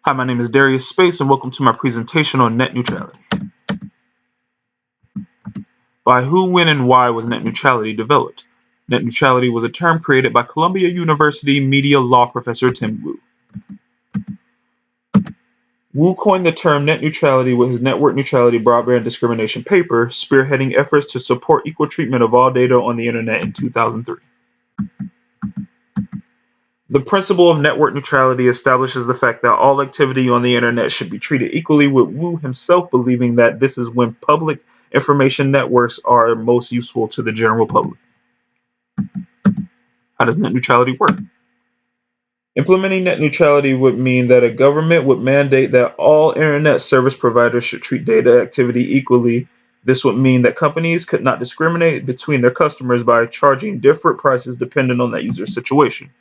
Hi, my name is Darius Space, and welcome to my presentation on net neutrality. By who, when, and why was net neutrality developed? Net neutrality was a term created by Columbia University media law professor Tim Wu. Wu coined the term net neutrality with his network neutrality broadband discrimination paper, spearheading efforts to support equal treatment of all data on the internet in 2003. The principle of network neutrality establishes the fact that all activity on the internet should be treated equally, with Wu himself believing that this is when public information networks are most useful to the general public. How does net neutrality work? Implementing net neutrality would mean that a government would mandate that all internet service providers should treat data activity equally. This would mean that companies could not discriminate between their customers by charging different prices depending on that user's situation.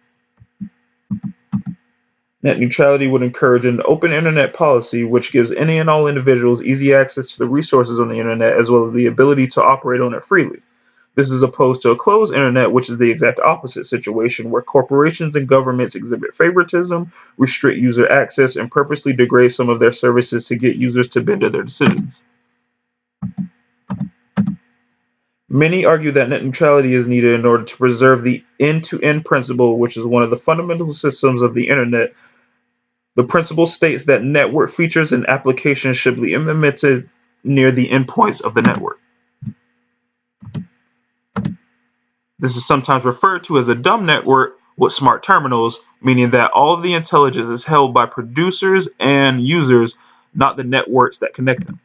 Net neutrality would encourage an open internet policy which gives any and all individuals easy access to the resources on the internet as well as the ability to operate on it freely. This is opposed to a closed internet, which is the exact opposite situation, where corporations and governments exhibit favoritism, restrict user access, and purposely degrade some of their services to get users to bend to their decisions. Many argue that net neutrality is needed in order to preserve the end-to-end principle, which is one of the fundamental systems of the internet. The principle states that network features and applications should be implemented near the endpoints of the network. This is sometimes referred to as a dumb network with smart terminals, meaning that all of the intelligence is held by producers and users, not the networks that connect them.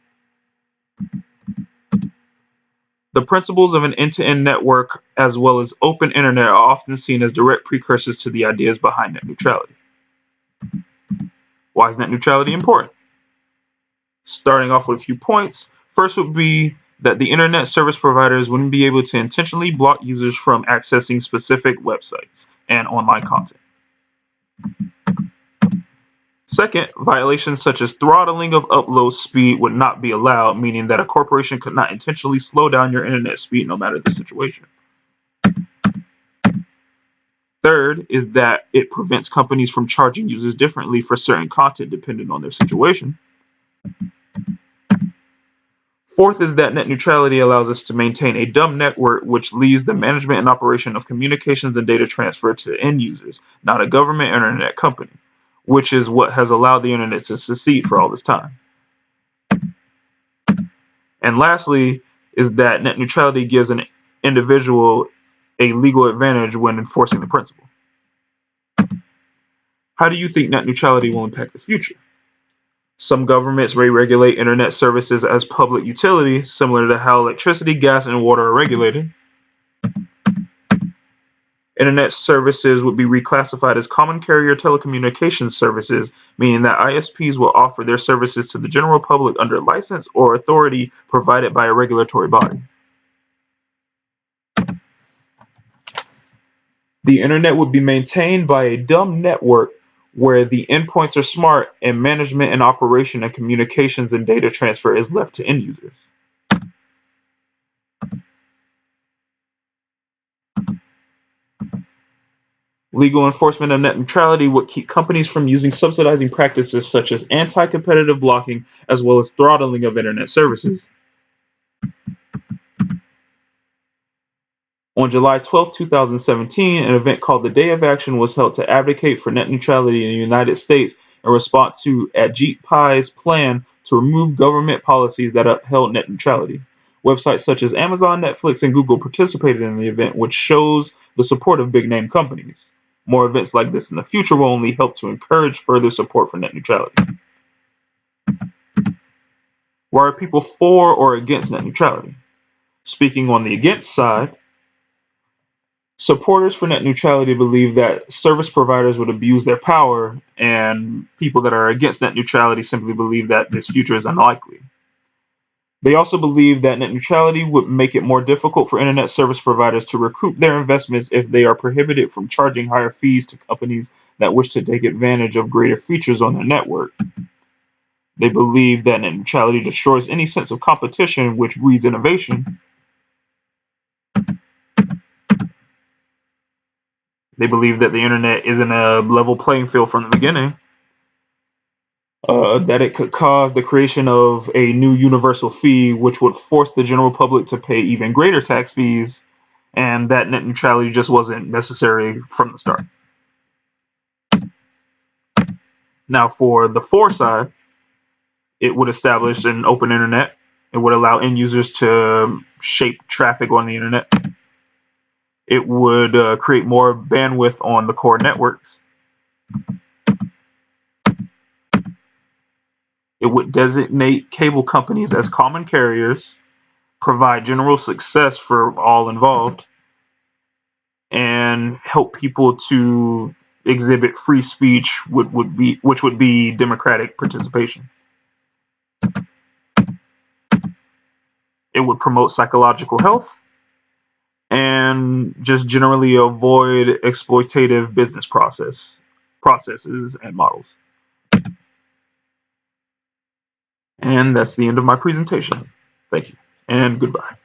The principles of an end-to-end network as well as open internet are often seen as direct precursors to the ideas behind net neutrality. Why is net neutrality important? Starting off with a few points, first would be that the internet service providers wouldn't be able to intentionally block users from accessing specific websites and online content. Second, violations such as throttling of upload speed would not be allowed, meaning that a corporation could not intentionally slow down your internet speed no matter the situation. Third is that it prevents companies from charging users differently for certain content depending on their situation. Fourth is that net neutrality allows us to maintain a dumb network, which leaves the management and operation of communications and data transfer to end users, not a government internet company, which is what has allowed the internet to succeed for all this time. And lastly, is that net neutrality gives an individual a legal advantage when enforcing the principle. How do you think net neutrality will impact the future? Some governments may regulate internet services as public utilities, similar to how electricity, gas, and water are regulated. Internet services would be reclassified as common carrier telecommunications services, meaning that ISPs will offer their services to the general public under license or authority provided by a regulatory body. The internet would be maintained by a dumb network where the endpoints are smart and management and operation and communications and data transfer is left to end users. Legal enforcement of net neutrality would keep companies from using subsidizing practices such as anti-competitive blocking as well as throttling of internet services. On July 12, 2017, an event called the Day of Action was held to advocate for net neutrality in the United States in response to Ajit Pai's plan to remove government policies that upheld net neutrality. Websites such as Amazon, Netflix, and Google participated in the event, which shows the support of big name companies. More events like this in the future will only help to encourage further support for net neutrality. Why are people for or against net neutrality? Speaking on the against side, supporters for net neutrality believe that service providers would abuse their power, and people that are against net neutrality simply believe that this future is unlikely. They also believe that net neutrality would make it more difficult for internet service providers to recoup their investments if they are prohibited from charging higher fees to companies that wish to take advantage of greater features on their network. They believe that net neutrality destroys any sense of competition, which breeds innovation. They believe that the internet isn't a level playing field from the beginning. that it could cause the creation of a new universal fee, which would force the general public to pay even greater tax fees, and that net neutrality just wasn't necessary from the start. Now, for the for side, it would establish an open internet. It would allow end users to shape traffic on the internet. It would create more bandwidth on the core networks. It would designate cable companies as common carriers, provide general success for all involved, and help people to exhibit free speech, which would be democratic participation. It would promote psychological health and just generally avoid exploitative business processes and models. And that's the end of my presentation. Thank you and goodbye.